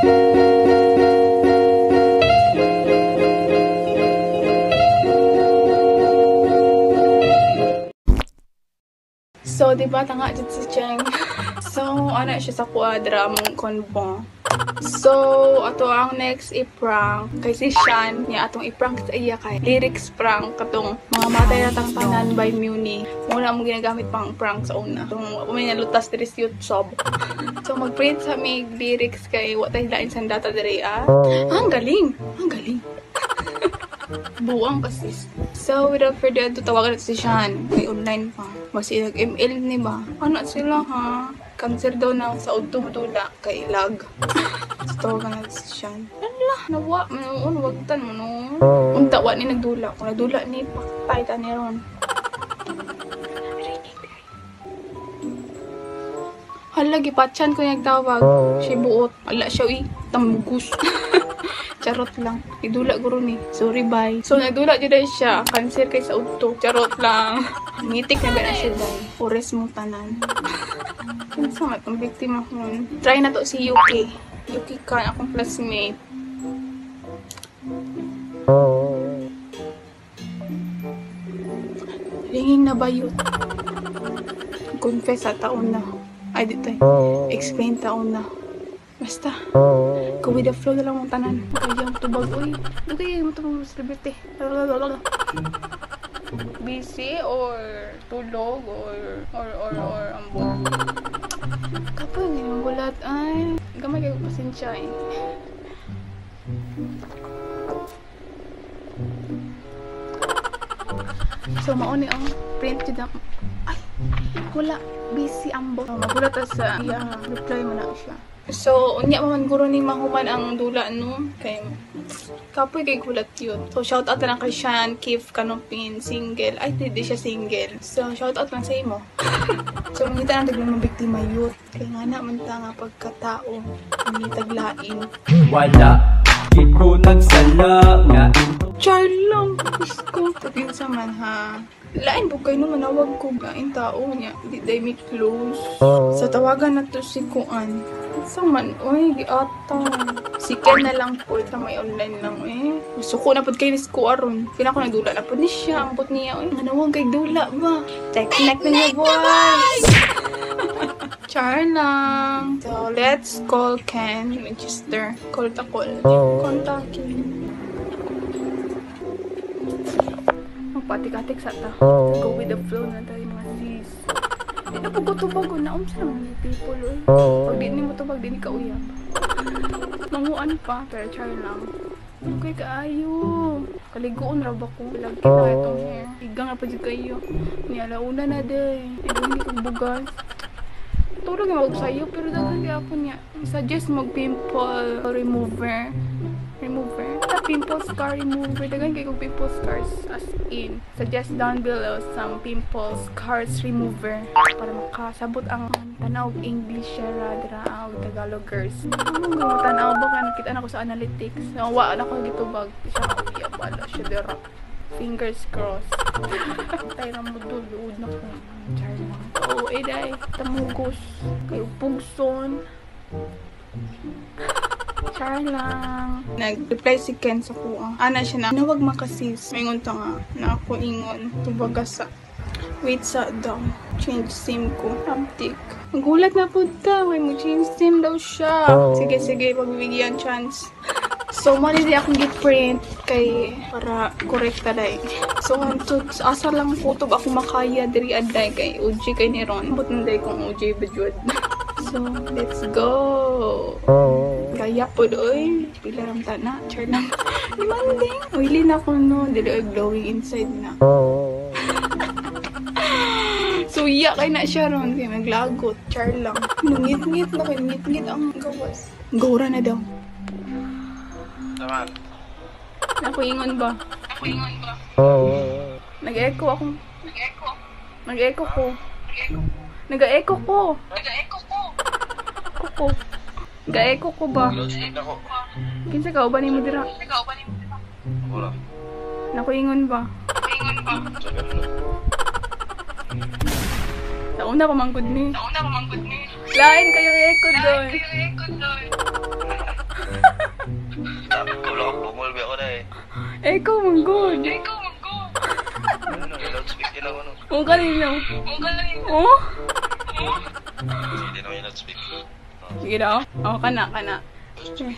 So, di ba tanga dyan si Cheng? So, ano siya sa kwadra mong konbong. So, ato ang next i-prank kay si Sean. Niya atong i-prank sa iya kay lyrics prank katong mga matay natang tanan by Muni. Muna mo ginagamit pang prank sa una. So, may nalutas diri sa YouTube. So, mag-print sa mig lyrics kay what ay lain sa data diri ang galing! Ang galing! Buwang kasi. So, without further ado, tawagan natin si Sean. May online pa. Basi nag-ML ni ba? Ano sila ha? Cancer daw na sa udto-dula kay lag. So, tawagan natin si Sean. Ala, nawa, manoon, wagtan mo no. Unta, wa ni nagdula. Kung nagdula ni, pakatay ta ni ron. Hala, gipatsan ko nagtawag. Siya buot. Ala siya, tamugus. Charot lang. Nagdula guro ni. Sorry, bye. So, nagdula dyan siya. Cancer kay sa udto. Charot lang. Mitik na ba na siya dahil. Ores mong tanan. Kung saan itong biktima ko. Try na to si Yuki. Yuki ka, akong classmate. Ringing na bayot. Confess sa taon na. Ay, dito explain taon na. Basta, go with the flow na lang mong tanan. Kaya ang tubag, uy. Okay, mo tubag mo celebrity. Busy or tulog or ambot. Kapag yung gulat, ay, gamay kayo pasensya eh. So, mauni ang print yun ako. Ay, wala. Busy ambot. Magulat sa reply mo na siya. So, unya man guro ni mahuman ang dula no kay kapoy kay gulat yun. So, shout out na lang kay Sean, Keith, Kanopin, single. Ay, hindi siya single. So, shout out lang sa imo. So, mangita na taglang biktima yun. Kaya nga na, manta nga pagkatao. Hindi taglain. Wala, di ko nagsala nga. Char lang. Gusto. Tapin sa man ha. Lain po kayo naman nawag ko. Lain tao niya. Di day me close. Sa tawagan na to si Kuan. Saman, uy, giata. Si Ken na lang po. May online lang eh. Gusto ko na po kayo ni Sko Aron. Kina ko nagdula na po ni siya. Ambot niya. Uy, manawag kay dula ba? Connect na niya, boys. Char lang. So, let's call Ken Winchester. Call ta call. Kontakin. Patik-atik sa ta. Go with the flow na tayo mga sis. Di na pag-utubag ko na sa mga people oy. Pag di ni mo tubag, di ni kauyap. Nanguan pa, pero char lang. Okay kaayo. Kaliguon ra ba ko? Lagi na itong hair. Igang na pa dyan kayo. Nialauna na day. Hindi ko bugas. Tulog yung mag sa'yo, pero dagan kaya po niya. Suggest mag-pimple remover. Pimple scar remover. Dagan kayo pimple scars as in. Suggest down below some pimple scars remover para makasabot ang tanaw English siya radra ang Tagalogers. Ano nga tanaw ba ka nakita na ko sa analytics. Nawa na ko gitubag siya kauya bala siya dera. Fingers crossed. Tayo na mo duluod na ko. Char lang. Oo, day. Tamugos. Kayo pugson. Char lang. Nag-reply si Ken sa kuha. Ana siya na, nawag makasis. Maingon ta nga, na ako ingon. Tubaga sa, wait sa daw. Change SIM ko. Uptick. Magulat na po ta. May mo change SIM daw siya. Sige, pagbibigyan chance. So, mali di akong gi-print kay para correct taday. So, asa lang kutob ako makaya diri aday kay OG kay ni Ron. But nanday kong OG bajud. So, let's go! Kaya po doy. Pila ram tana. Char lang. Demanding. Oily na ko no. Dili ay glowing inside na. So, iya kay na siya ron. Kaya naglagot. Char lang. Nungit-ngit na kay ngit-ngit ang gawas. Gora na daw. Naman. Nakuingon ba? Nag-echo ako. Nag-echo ko. Ga-echo ko ba? Kinsa ka ba ni mo dira? Wala. Nakuingon ba? Sa una pa manggod ni. Lain kayo echo doon. Wala ka bungol ba ako na eh. Ikaw manggod. Ano, loudspeak yun ako no. Kung kanino. Oh? Hindi naman yung loudspeak. Sige daw. Oh, kana. Okay.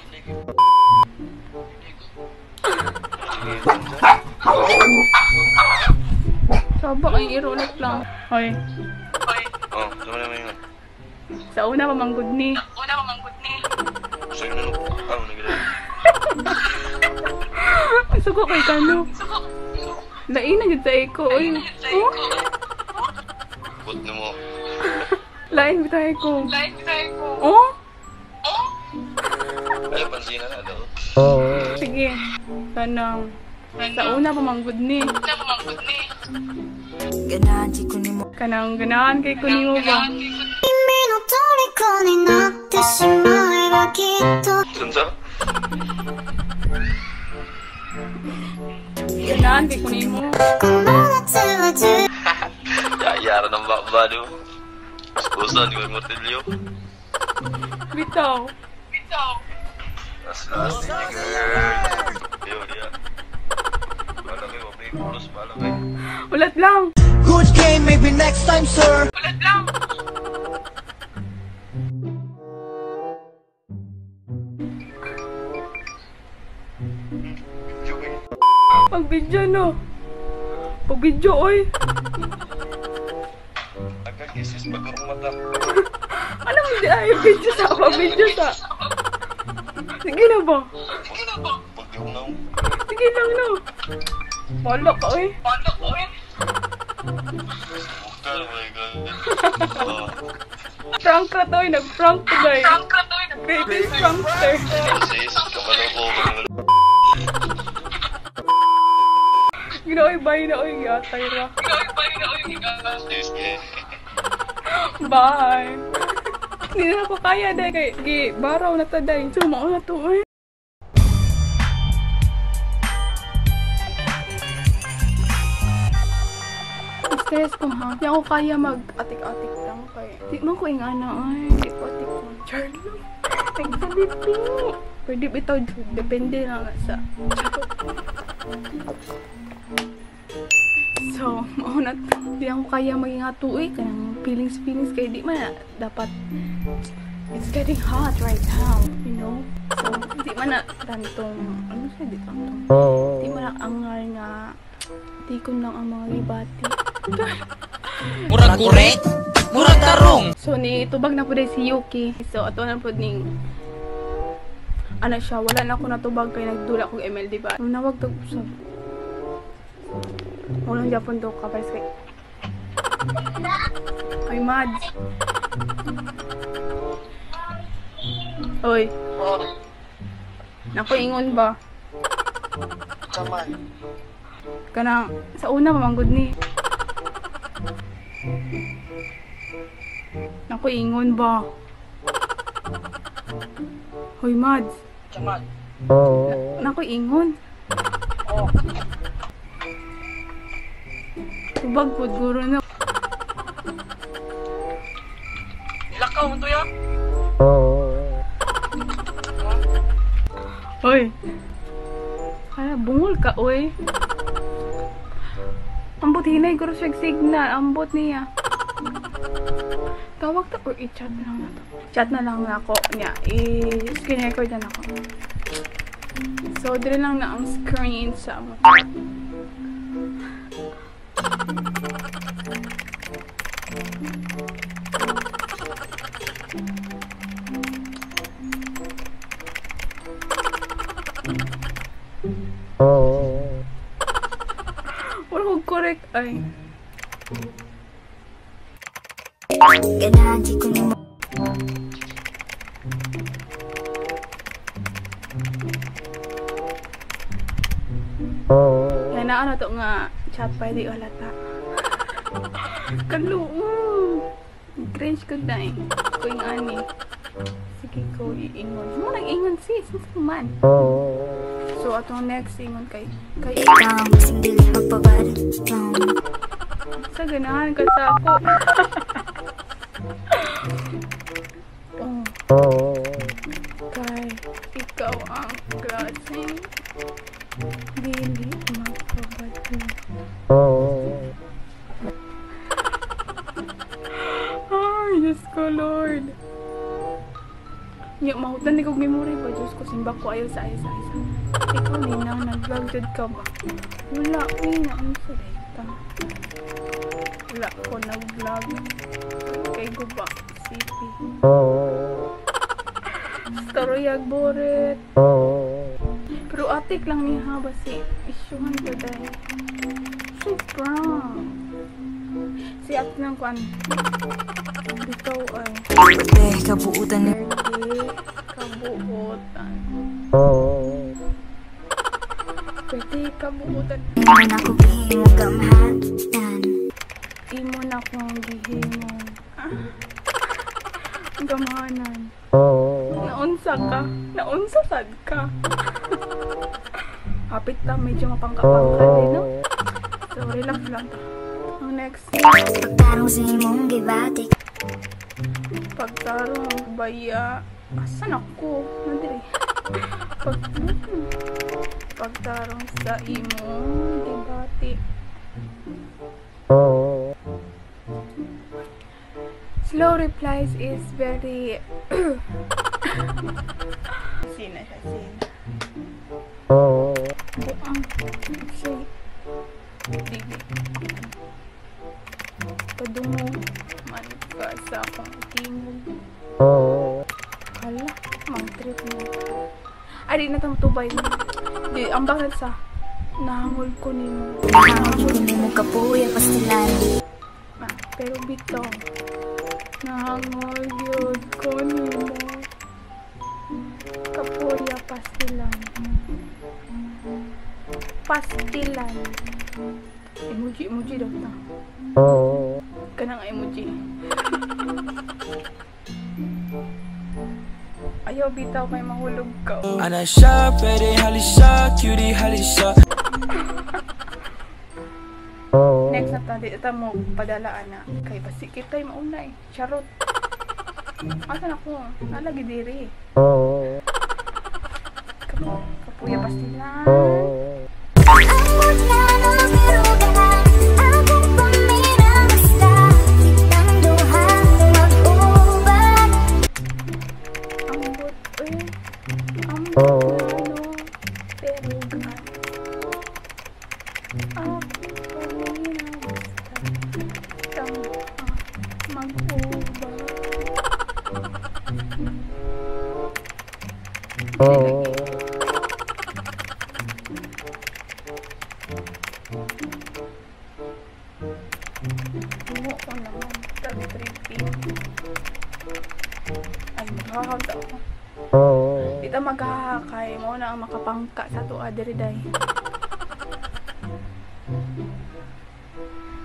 Saba, ay irulat lang. Hoy. Oh, sama naman yun. Sa una pa manggod ni. Gusto yun ano? Nagalaw. Suko kay kano. Lain na jud sa eko. Oy. Oh? Bot na mo. Lain bitay ko. Oh? Ay, pansina na daw. Sige. Kanang sa una pa manggod ni. Kanang ganahan kay kunimo ba? Sunsa? Ganahan kay kunimo. Yara ng bakbado. Usan yung mortilyo. Bitaw. Last girl. Yo, dia. Malaki, wabay. Pulos, malaki. Ulat lang. Good game, maybe next time, sir. Pag-video no. Pag-video oy. Agag-isis pag-urong mata. Ano mo di ay video sa pag-video sa. Sige na ba? Pag-urong. Sige lang no. Wala ka oy. Bukal, my God. Prank ka to oy. Nag-prank to guys. Greatest prankster. Sis, kamalo ko. Ginoy bay na oy. Yatay ra. Sis, eh. Bye. Hindi na ako kaya dahil kay baraw na ta dahil. So mauna to oy. Stress ko ha. Hindi ako kaya mag-atik-atik lang kay. Di man ko ingana ay. Di ko atik ko. Charlo. Nagsaliti. Pwede bitaw. Depende lang sa. So, mauna to. Di ako kaya maging atuoy. Kanang feelings kay di man na dapat. It's getting hot right now. You know? So, di man na tantong. Ano siya? Di tantong. Di man na angar nga. Di ko lang ang mga libati. Murag kuret, murag tarong. So ni tubag na po si Yuki. So ato na po ning ano siya, wala na ako natubag kay nagdula kong ML, diba? Nung nawag to usab. Walang Japon to ka pares kay. Ay Mads. Oy. Naku ingon ba? Kanang sa una mamanggod ni. Naku, ingon ba? Hoy, Mads. Naku, ingon. Tubag po, guro na. Ilakaw mo to ya? Hoy. Kaya, bungol ka, oy. Ambot hinay, guro siya signal. Ambot niya. Tawag to or i-chat na lang na to. Chat na lang na ako niya. I-screen record na ako. So, dire lang na ang screen sa mo. Wala ko correct ay. Ganahan ko ni mo. Yan na ano to nga chat pa di halata. Kalu. Cringe ko dai. Ko yung ani. Sige ko iingon. Mo nang ingon sis, man. So atong next ingon kay Kasing dili magpabad. sa ganahan ka sa ako. Oh. Kay ikaw ang klaseng dili magpabadlo. Ay, Diyos ko, Lord. Yung mahutan ni kong memory ba, Diyos ko, simba ko ayaw sa isa. Ikaw, Ninang, nag-vlog jud ka ba? Wala, ang salita. Wala ko nag-vlog. Kay Guba, CP. Storya boret. Pero atik lang niya basi isyuhan ko dahil. Super. Si ate ng kuan. Bitaw ay. Kabuutan ni Kabuutan. Pwede kabuutan. Imo na ko gihimo gamhanan. Imo na kong gihimong. Gamahanan. Naunsa ka? Naunsa sad ka? Hapit lang, medyo mapangkapangkal eh, no? So, relax lang. Ang next. Pagtarong sa imong gibatik. Pagtarong baya. Asan ako? Nandiri. Pagtarong sa imong gibati. Slow replies is very... Sina siya, sina. Buang. Say. Dili. Padungo. Man ka sa akong tingog. Hala, mang trip mo. Ay, di na tang tubay mo. Di, ang bakit sa nahangol ko nimo. Nahangol ko nimo kapuya pastilan. Pero bito. Nahangol yun ko nimo. Kapuya pastilan. Pastilan. Emoji daw ta. Kanang emoji. Ayaw bitaw kay mahulog ka. Ana siya, pwede halisa, cutie halisa. Next na ta, dito mo padalaan na. Kay basikit tayo mauna eh. Charot. Asan ako? Nalagi diri. Kapuya pastilan. Amot na namirugahan. Akong pamirang basta. Kitang duha mag-uban. Ambot eh. Ambot na no. Pero gan. Ako pamirang basta. Kitang mag-uban. Tungo ko naman. Sabi tripping. Ay, maghahag ako. Dito maghahakay. Mo na ang makapangka sa tuwa diri day.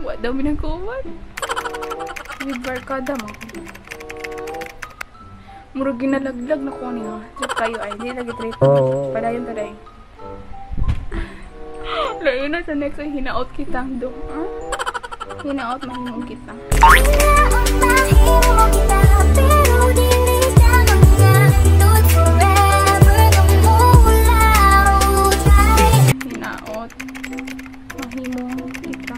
Wa daw minagkuman. With barkada mo. Murag ginalaglag na ko niya. Trip kayo ay. Hindi lagi tripping. Padayon ta day. Layo na sa next ay hinaot kita do. Hinaot mahimong kita. Hinaot mahimo kita. Pero dili sa mga not forever. Namula utay. Hinaot mahimong kita.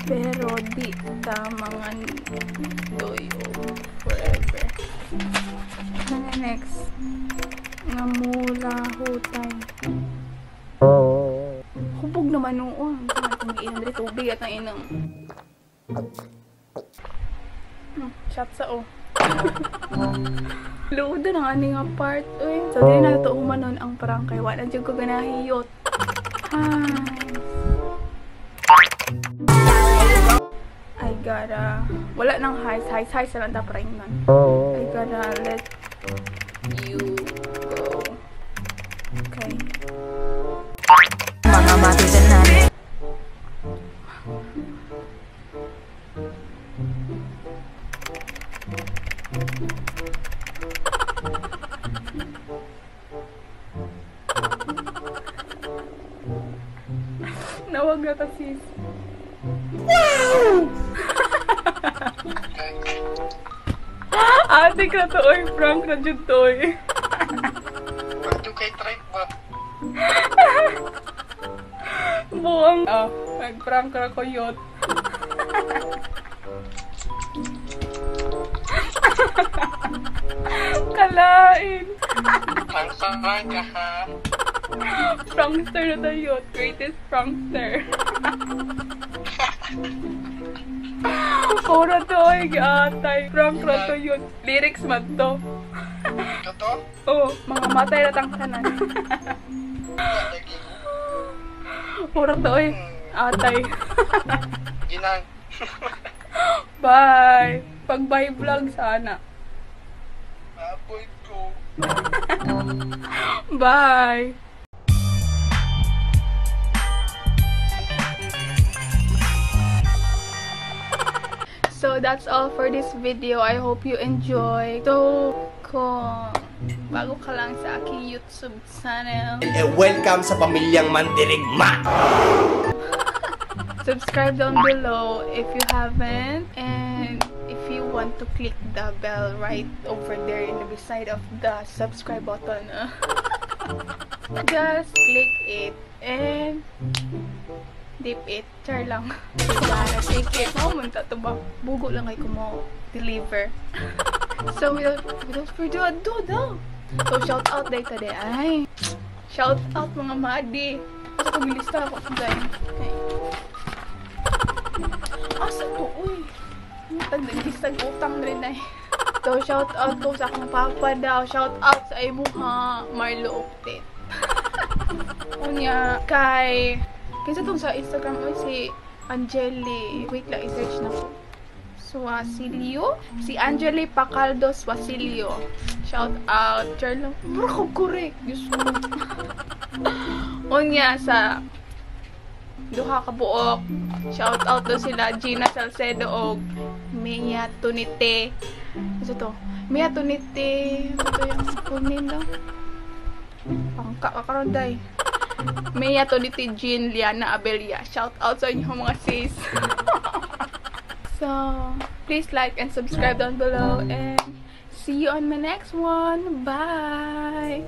Pero di ta mga doyo forever. Ano next? Namula hutay. Hubog naman noon. Kung iinom rin tubig at nainang. Shot sa o. Ludo ng aning part. Uy. So, di na ito umanon ang parang kay wala dyan ko ganahiyot. I gotta... Wala nang highs. Highs na lang taprayin nun. I gotta let you go. Okay. Mga matisanan. Nawag na ta sis. Wow! Ate Dramatic na to, oy. Prank na dyan to, oy. Ba't yung kay Tripe ba? Buang. Nag-prank na ko yun. Kalain. Ang sarang ka ha. Prankster na tayo. Greatest prankster. Pura to, oy. Atay. Prank na to yun. Lyrics man to. Totoo? Oh, mga matay na tangkanan. Pura to, oy. Atay. Ginang. Bye. Pag-bye vlog sana. Baboy ko. Bye. So that's all for this video. I hope you enjoy. So kung bago ka lang sa aking YouTube channel, Welcome sa Pamilyang Mandirigma. subscribe down below if you haven't, and if you want to click the bell right over there in the beside of the subscribe button, just click it and dip it. Char lang. Para click it. Munta to ba? Bugo lang kay ko mo deliver. So without further ado daw. So shout out day today. Ay. Shout out mga madi. Asa ko bilista ako guys. Okay. Asa to? Uy. Tagdagisag utang rin ay. So, shout out ko sa akong papa daw. Shout out sa imuha, Marlo Uptet. Unya, kay... Kinsa tong sa Instagram mo si Angeli. Wait lang, i-search na ko. Swasilio? Si Angeli Pacaldos Swasilio. Shout out. Char lang. Mura ko correct. Diyos ko. Unya, sa... duha ka buok. Shout out to sila Gina Salcedo og Mia Tunite. Ano to? Mia Tunite. Ano to yung full name daw? Pangka ka karon day. Mia Tunite Jean Liana Abelia. Shout out sa inyo mga sis. So, please like and subscribe down below and see you on my next one. Bye!